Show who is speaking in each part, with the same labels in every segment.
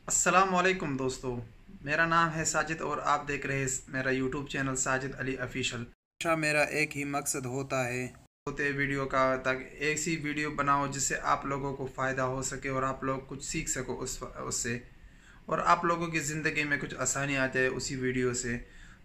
Speaker 1: अस्सलाम वालेकुम दोस्तों। मेरा नाम है साजिद और आप देख रहे हैं मेरा YouTube channel Sajid Ali official. हमेशा मेरा एक ही मकसद होता है होते वीडियो का, ताकि ऐसी वीडियो बनाओ जिससे आप लोगों को फ़ायदा हो सके और आप लोग कुछ सीख सको उससे, और आप लोगों की ज़िंदगी में कुछ आसानी आ जाए उसी वीडियो से।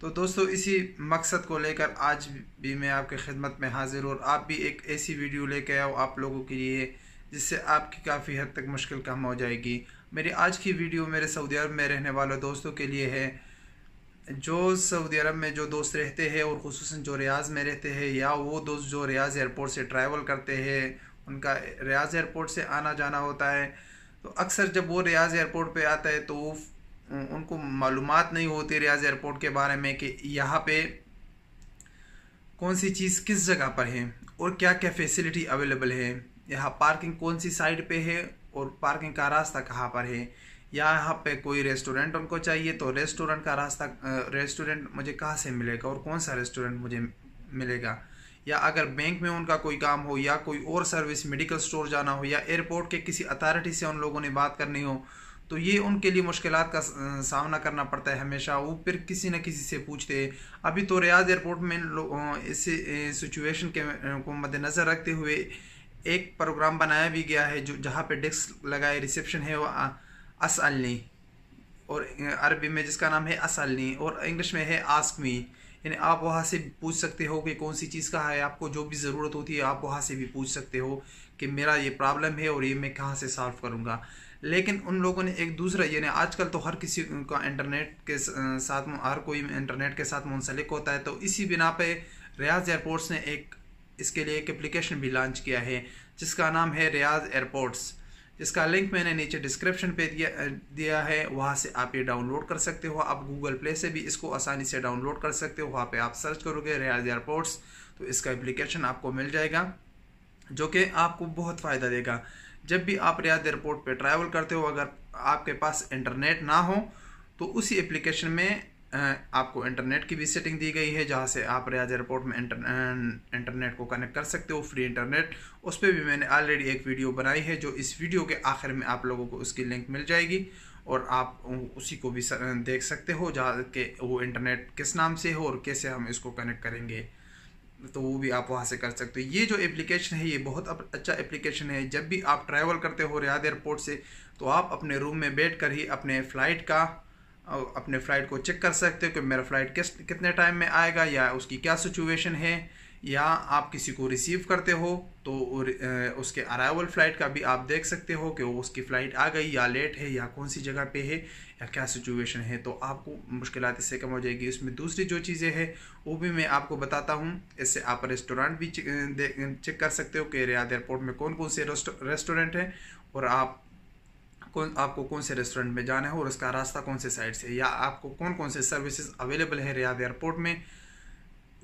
Speaker 1: तो दोस्तों, इसी मकसद को लेकर आज भी मैं आपकी खिदमत में हाजिर, और आप भी एक ऐसी वीडियो लेकर आओ आप लोगों के लिए जिससे आपकी काफ़ी हद तक मुश्किल कम हो जाएगी। मेरी आज की वीडियो मेरे सऊदी अरब में रहने वाले दोस्तों के लिए है, जो सऊदी अरब में जो दोस्त रहते हैं और ख़ुसूसन जो रियाज़ में रहते हैं, या वो दोस्त जो रियाज़ एयरपोर्ट से ट्रैवल करते हैं, उनका रियाज़ एयरपोर्ट से आना जाना होता है। तो अक्सर जब वो रियाज़ एयरपोर्ट पे आता है तो उनको मालूमात नहीं होती रियाज़ एयरपोर्ट के बारे में कि यहाँ पे कौन सी चीज़ किस जगह पर है और क्या क्या फैसिलिटी अवेलेबल है, यहाँ पार्किंग कौन सी साइड पे है और पार्किंग का रास्ता कहाँ पर है, या यहाँ पे कोई रेस्टोरेंट उनको चाहिए तो रेस्टोरेंट का रास्ता, रेस्टोरेंट मुझे कहाँ से मिलेगा और कौन सा रेस्टोरेंट मुझे मिलेगा, या अगर बैंक में उनका कोई काम हो या कोई और सर्विस मेडिकल स्टोर जाना हो या एयरपोर्ट के किसी अथॉरिटी से उन लोगों ने बात करनी हो, तो ये उनके लिए मुश्किलात का सामना करना पड़ता है हमेशा। वो फिर किसी न किसी से पूछते हैं। अभी तो रियाद एयरपोर्ट में इस सिचुएशन के को मद्देनज़र रखते हुए एक प्रोग्राम बनाया भी गया है, जो जहाँ पे डेस्क लगाए रिसेप्शन है वो असअलनी, और अरबी में जिसका नाम है असअलनी और इंग्लिश में है आस्क मी। यानी आप वहाँ से पूछ सकते हो कि कौन सी चीज़ का है, आपको जो भी ज़रूरत होती है आप वहाँ से भी पूछ सकते हो कि मेरा ये प्रॉब्लम है और ये मैं कहाँ से सॉल्व करूँगा। लेकिन उन लोगों ने एक दूसरा, यानी आजकल तो हर किसी का इंटरनेट के साथ, हर कोई इंटरनेट के साथ मुंसलिक होता है, तो इसी बिना पे रियाज एयरपोर्ट्स ने इसके लिए एक एप्लीकेशन भी लॉन्च किया है जिसका नाम है रियाज एयरपोर्ट्स, जिसका लिंक मैंने नीचे डिस्क्रिप्शन पे दिया है। वहाँ से आप ये डाउनलोड कर सकते हो। आप गूगल प्ले से भी इसको आसानी से डाउनलोड कर सकते हो। वहाँ पे आप सर्च करोगे रियाज एयरपोर्ट्स तो इसका एप्लीकेशन आपको मिल जाएगा, जो कि आपको बहुत फ़ायदा देगा। जब भी आप रियाद एयरपोर्ट पे ट्रैवल करते हो, अगर आपके पास इंटरनेट ना हो तो उसी एप्लीकेशन में आपको इंटरनेट की भी सेटिंग दी गई है, जहाँ से आप रियाद एयरपोर्ट में इंटरनेट को कनेक्ट कर सकते हो, फ्री इंटरनेट। उस पर भी मैंने ऑलरेडी एक वीडियो बनाई है, जो इस वीडियो के आखिर में आप लोगों को उसकी लिंक मिल जाएगी और आप उसी को भी देख सकते हो, जहाँ के वो इंटरनेट किस नाम से हो और कैसे हम इसको कनेक्ट करेंगे, तो वो भी आप वहाँ से कर सकते हो। ये जो एप्लीकेशन है ये बहुत अच्छा एप्लीकेशन है। जब भी आप ट्रैवल करते हो रियाद एयरपोर्ट से, तो आप अपने रूम में बैठ कर ही अपने फ़्लाइट को चेक कर सकते हो कि मेरा फ़्लाइट कितने टाइम में आएगा या उसकी क्या सिचुएशन है। या आप किसी को रिसीव करते हो तो उसके अराइवल फ़्लाइट का भी आप देख सकते हो कि वो उसकी फ़्लाइट आ गई या लेट है या कौन सी जगह पे है या क्या सिचुएशन है, तो आपको मुश्किलात इससे कम हो जाएगी। इसमें दूसरी जो चीज़ें हैं वो भी मैं आपको बताता हूँ। इससे आप रेस्टोरेंट भी चेक कर सकते हो कि रियाद एयरपोर्ट में कौन कौन से रेस्टोरेंट हैं और आपको कौन से रेस्टोरेंट में जाना है और उसका रास्ता कौन से साइड से, या आपको कौन कौन से सर्विसेज अवेलेबल है रियाद एयरपोर्ट में,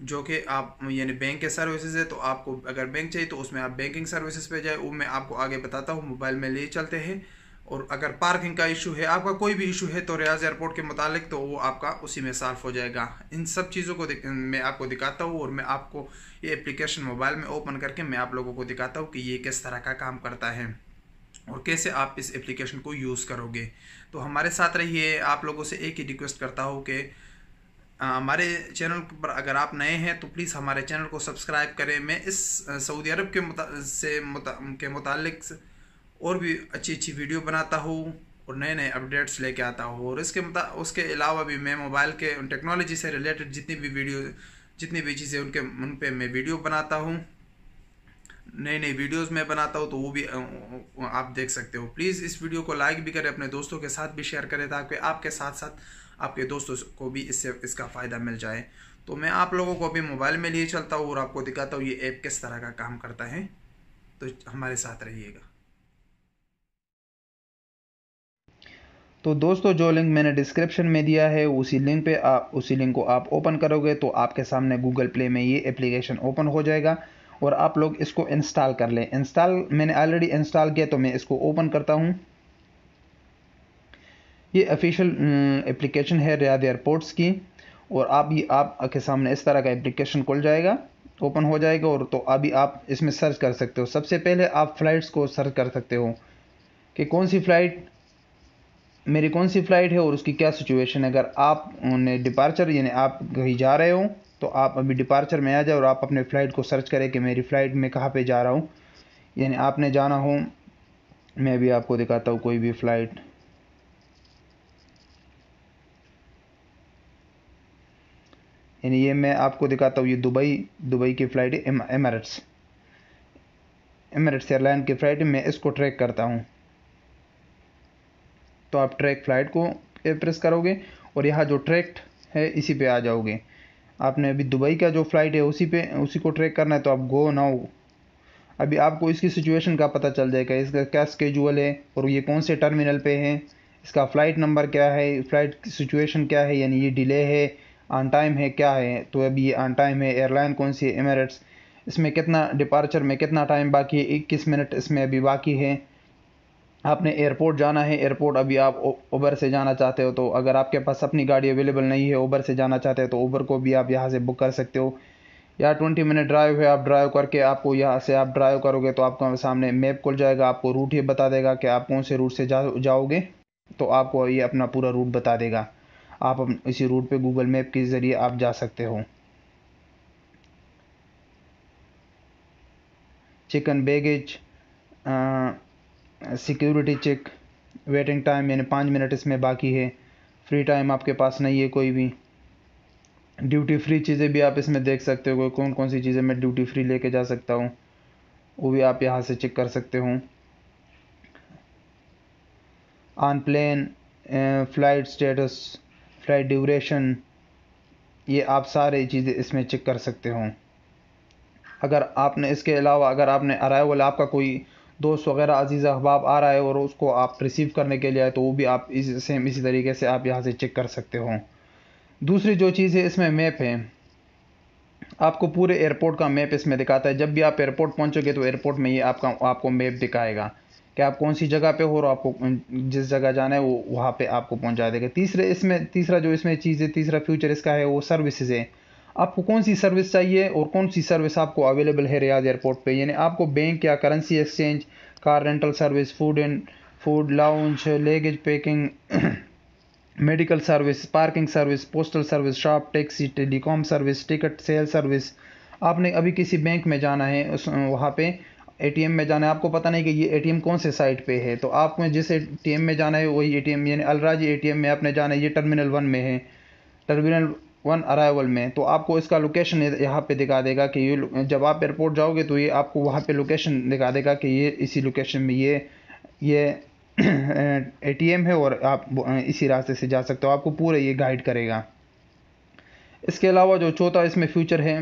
Speaker 1: जो कि आप यानी बैंक के सर्विसेज है। तो आपको अगर बैंक चाहिए तो उसमें आप बैंकिंग सर्विसेज पे जाए, वो मैं आपको आगे बताता हूँ, मोबाइल में ले चलते हैं। और अगर पार्किंग का इशू है, आपका कोई भी इशू है, तो रियाज एयरपोर्ट के मुतालिक तो वो आपका उसी में सॉल्व हो जाएगा। इन सब चीज़ों को मैं आपको दिखाता हूँ और मैं आपको ये एप्लीकेशन मोबाइल में ओपन करके मैं आप लोगों को दिखाता हूँ कि ये किस तरह का काम करता है और कैसे आप इस एप्लीकेशन को यूज़ करोगे। तो हमारे साथ रहिए। आप लोगों से एक ही रिक्वेस्ट करता हूँ कि हमारे चैनल पर अगर आप नए हैं तो प्लीज़ हमारे चैनल को सब्सक्राइब करें। मैं इस सऊदी अरब के मुतालिक और भी अच्छी अच्छी वीडियो बनाता हूँ और नए नए अपडेट्स लेके आता हूँ, और उसके अलावा भी मैं मोबाइल के टेक्नोलॉजी से रिलेटेड जितनी भी चीज़ें उन पे मैं वीडियो बनाता हूँ, नई नई वीडियोस में बनाता हूँ, तो वो भी आप देख सकते हो। प्लीज़ इस वीडियो को लाइक भी करें, अपने दोस्तों के साथ भी शेयर करें, ताकि आपके साथ साथ आपके दोस्तों को भी इसका फ़ायदा मिल जाए। तो मैं आप लोगों को अभी मोबाइल में लिए चलता हूँ और आपको दिखाता हूँ ये ऐप किस तरह का काम करता है। तो हमारे साथ रहिएगा।
Speaker 2: तो दोस्तों, जो लिंक मैंने डिस्क्रिप्शन में दिया है उसी लिंक को आप ओपन करोगे तो आपके सामने गूगल प्ले में ये एप्लीकेशन ओपन हो जाएगा और आप लोग इसको इंस्टॉल कर लें। मैंने ऑलरेडी इंस्टॉल किया, तो मैं इसको ओपन करता हूँ। ये ऑफिशियल एप्लीकेशन है रियाद एयरपोर्ट्स की, और आपके सामने इस तरह का एप्लीकेशन खुल जाएगा, ओपन हो जाएगा। और तो अभी आप इसमें सर्च कर सकते हो। सबसे पहले आप फ़्लाइट्स को सर्च कर सकते हो कि कौन सी फ़्लाइट मेरी कौन सी फ़्लाइट है और उसकी क्या सिचुएशन है। अगर आप डिपार्चर यानी आप कहीं जा रहे हो तो आप अभी डिपार्चर में आ जाओ और आप अपने फ़्लाइट को सर्च करें कि मेरी फ़्लाइट में कहाँ पे जा रहा हूँ। यानी आपने जाना हो, मैं भी आपको दिखाता हूँ कोई भी फ़्लाइट। यानी ये मैं आपको दिखाता हूँ, ये दुबई की फ़्लाइट है, एमिरेट्स एयरलाइन की फ़्लाइट है। मैं इसको ट्रैक करता हूँ, तो आप ट्रैक फ़्लाइट को प्रेस करोगे और यहाँ जो ट्रैक्ड है इसी पे आ जाओगे। आपने अभी दुबई का जो फ़्लाइट है उसी को ट्रैक करना है, तो आप गो नाउ। अभी आपको इसकी सिचुएशन का पता चल जाएगा, इसका क्या स्केड्यूल है और ये कौन से टर्मिनल पे है, इसका फ़्लाइट नंबर क्या है, फ़्लाइट की सिचुएशन क्या है, यानी ये डिले है, ऑन टाइम है, क्या है। तो अभी ये ऑन टाइम है, एयरलाइन कौन सी है, एमिरेट्स। इसमें कितना डिपार्चर में कितना टाइम बाकी है, 21 मिनट इसमें अभी बाकी है। आपने एयरपोर्ट जाना है, एयरपोर्ट अभी आप उबर से जाना चाहते हो, तो अगर आपके पास अपनी गाड़ी अवेलेबल नहीं है, उबर से जाना चाहते हो, तो उबर को भी आप यहाँ से बुक कर सकते हो। या 20 मिनट ड्राइव है, आप ड्राइव करके आपको यहाँ से आप ड्राइव करोगे तो आपको सामने मैप खुल जाएगा, आपको रूट ये बता देगा कि आप कौन से रूट से जाओगे, तो आपको ये अपना पूरा रूट बता देगा। आप इसी रूट पे गूगल मैप के ज़रिए आप जा सकते हो। Check in baggage, security check, waiting time यानी 5 मिनट इसमें बाकी है। फ्री टाइम आपके पास नहीं है कोई भी। ड्यूटी फ्री चीज़ें भी आप इसमें देख सकते हो, कौन कौन सी चीज़ें मैं ड्यूटी फ्री लेके जा सकता हूँ, वो भी आप यहाँ से चेक कर सकते हो। On plane, flight status, flight duration, ये आप सारी चीज़ें इसमें चेक कर सकते हो। अगर आपने इसके अलावा अगर आपने अराइवल आपका कोई दोस्त वगैरह अजीज़ अहबाब आ रहा है और उसको आप रिसीव करने के लिए आए, तो वो भी आप इसी तरीके से आप यहाँ से चेक कर सकते हो। दूसरी जो चीज़ है इसमें मैप है, आपको पूरे एयरपोर्ट का मैप इसमें दिखाता है। जब भी आप एयरपोर्ट पहुंचोगे तो एयरपोर्ट में ये आपको मैप दिखाएगा कि आप कौन सी जगह पे हो और आपको जिस जगह जाना है वो वहाँ पे आपको पहुंचा देगा। तीसरा जो इसमें चीज़ है, तीसरा फ्यूचर इसका है वो सर्विसेज है। आपको कौन सी सर्विस चाहिए और कौन सी सर्विस आपको अवेलेबल है रियाद एयरपोर्ट पे, यानी आपको बैंक या currency exchange, car rental service, food lounge, luggage packing, medical service, parking service, postal service, shop taxi, telecom service, ticket sale service. आपने अभी किसी बैंक में जाना है, उस वहाँ पे एटीएम में जाना है, आपको पता नहीं कि ये एटीएम कौन से साइट पे है, तो आपको जिस एटीएम में जाना है वही एटीएम यानी अलराजी एटीएम में आपने जाना है, ये टर्मिनल 1 में है, टर्मिनल 1 अराइवल में। तो आपको इसका लोकेशन यहाँ पे दिखा देगा कि ये जब आप एयरपोर्ट जाओगे तो ये आपको वहाँ पे लोकेशन दिखा देगा कि ये इसी लोकेशन में ये एटीएम है और आप इसी रास्ते से जा सकते हो, आपको पूरा ये गाइड करेगा। इसके अलावा जो चौथा इसमें फ्यूचर है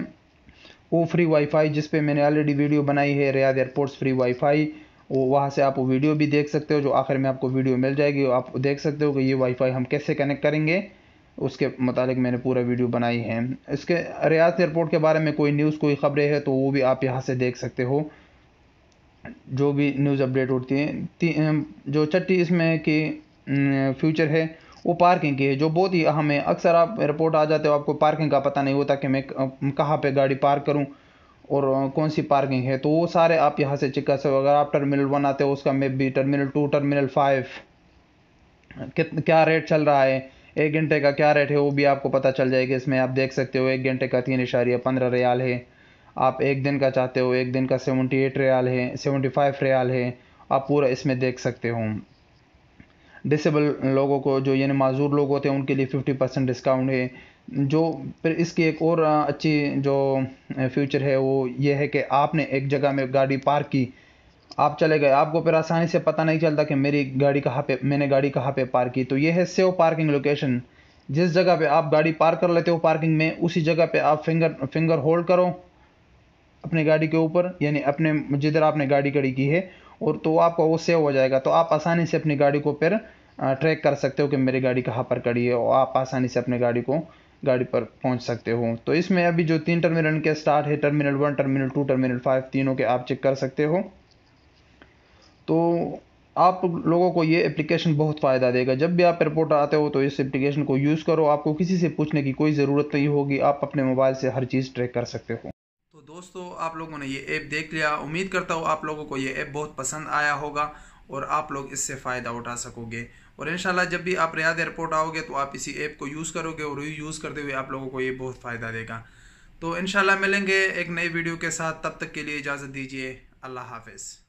Speaker 2: वो फ्री वाईफाई, जिस पे मैंने ऑलरेडी वीडियो बनाई है, रियाद एयरपोर्ट्स फ्री वाईफाई। वो वहाँ से आप वीडियो भी देख सकते हो, जो आखिर में आपको वीडियो मिल जाएगी, आप देख सकते हो कि ये वाईफाई हम कैसे कनेक्ट करेंगे, उसके मुतालिक मैंने पूरा वीडियो बनाई है। इसके रियाद एयरपोर्ट के बारे में कोई न्यूज़ कोई ख़बरें हैं तो वो भी आप यहाँ से देख सकते हो, जो भी न्यूज़ अपडेट होती है। जो छठी इसमें कि फ्यूचर है वो पार्किंग की है, जो बहुत ही अहम है। अक्सर आप एयरपोर्ट आ जाते हो, आपको पार्किंग का पता नहीं होता कि मैं कहाँ पे गाड़ी पार्क करूँ और कौन सी पार्किंग है, तो वो सारे आप यहाँ से चेक कर सकते हो। अगर आप टर्मिनल 1 आते हो उसका मैप भी, टर्मिनल 2, टर्मिनल 5 क्या रेट चल रहा है, 1 घंटे का क्या रेट है वो भी आपको पता चल जाएगा। इसमें आप देख सकते हो 1 घंटे का 3.15 रियाल है। आप 1 दिन का चाहते हो, 1 दिन का 78 रियाल है, 75 रियाल है, आप पूरा इसमें देख सकते हो। डिसेबल लोगों को, जो यानी माजूर लोग होते हैं, उनके लिए 50% डिस्काउंट है। जो फिर इसकी एक और अच्छी जो फ्यूचर है वो ये है कि आपने एक जगह में गाड़ी पार्क की, आप चले गए, आपको फिर आसानी से पता नहीं चलता कि मैंने गाड़ी कहाँ पे पार्क की। तो ये है सेव पार्किंग लोकेशन। जिस जगह पे आप गाड़ी पार्क कर लेते हो पार्किंग में, उसी जगह पे आप फिंगर होल्ड करो अपनी गाड़ी के ऊपर, यानी अपने जिधर आपने गाड़ी खड़ी की है, और तो आपका वो सेव हो जाएगा। तो आप आसानी से अपनी गाड़ी को फिर ट्रैक कर सकते हो कि मेरी गाड़ी कहाँ पर खड़ी है, और आप आसानी से अपनी गाड़ी पर पहुंच सकते हो। तो इसमें अभी जो 3 टर्मिनल के स्टार्ट है, टर्मिनल 1, टर्मिनल 2, टर्मिनल 5, तीनों के आप चेक कर सकते हो। तो आप लोगों को ये एप्लीकेशन बहुत फ़ायदा देगा। जब भी आप एयरपोर्ट आते हो तो इस एप्लीकेशन को यूज़ करो, आपको किसी से पूछने की कोई ज़रूरत नहीं होगी, आप अपने मोबाइल से हर चीज़ ट्रैक कर सकते हो।
Speaker 1: तो दोस्तों, आप लोगों ने ये ऐप देख लिया, उम्मीद करता हूँ आप लोगों को ये ऐप बहुत पसंद आया होगा और आप लोग इससे फ़ायदा उठा सकोगे। और इंशाल्लाह जब भी आप रियाद एयरपोर्ट आओगे तो आप इसी ऐप को यूज़ करोगे और यूज़ करते हुए आप लोगों को ये बहुत फ़ायदा देगा। तो इंशाल्लाह मिलेंगे एक नई वीडियो के साथ, तब तक के लिए इजाज़त दीजिए। अल्लाह हाफ़िज़।